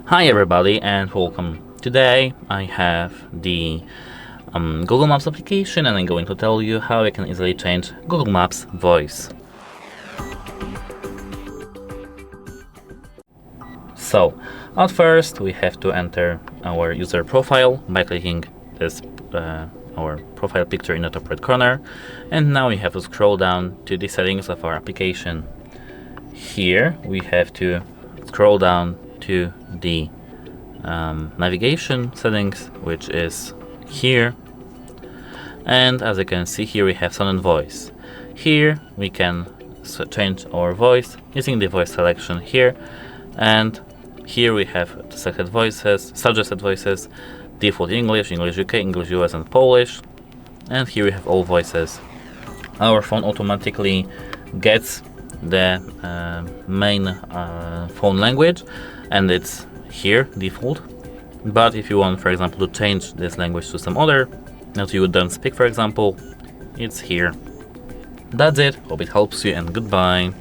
Hi everybody and welcome. Today I have the Google Maps application and I'm going to tell you how you can easily change Google Maps voice. So at first we have to enter our user profile by clicking this our profile picture in the top right corner, and now we have to scroll down to the settings of our application. Here we have to scroll down to the navigation settings, which is here, and as you can see here we have sound and voice. Here we can change our voice using the voice selection here, and here we have selected voices, suggested voices, default English, English UK, English US and Polish, and here we have all voices. Our phone automatically gets the main phone language, and it's here default. But if you want, for example, to change this language to some other that you don't speak, for example, it's here. That's it. Hope it helps you, and goodbye.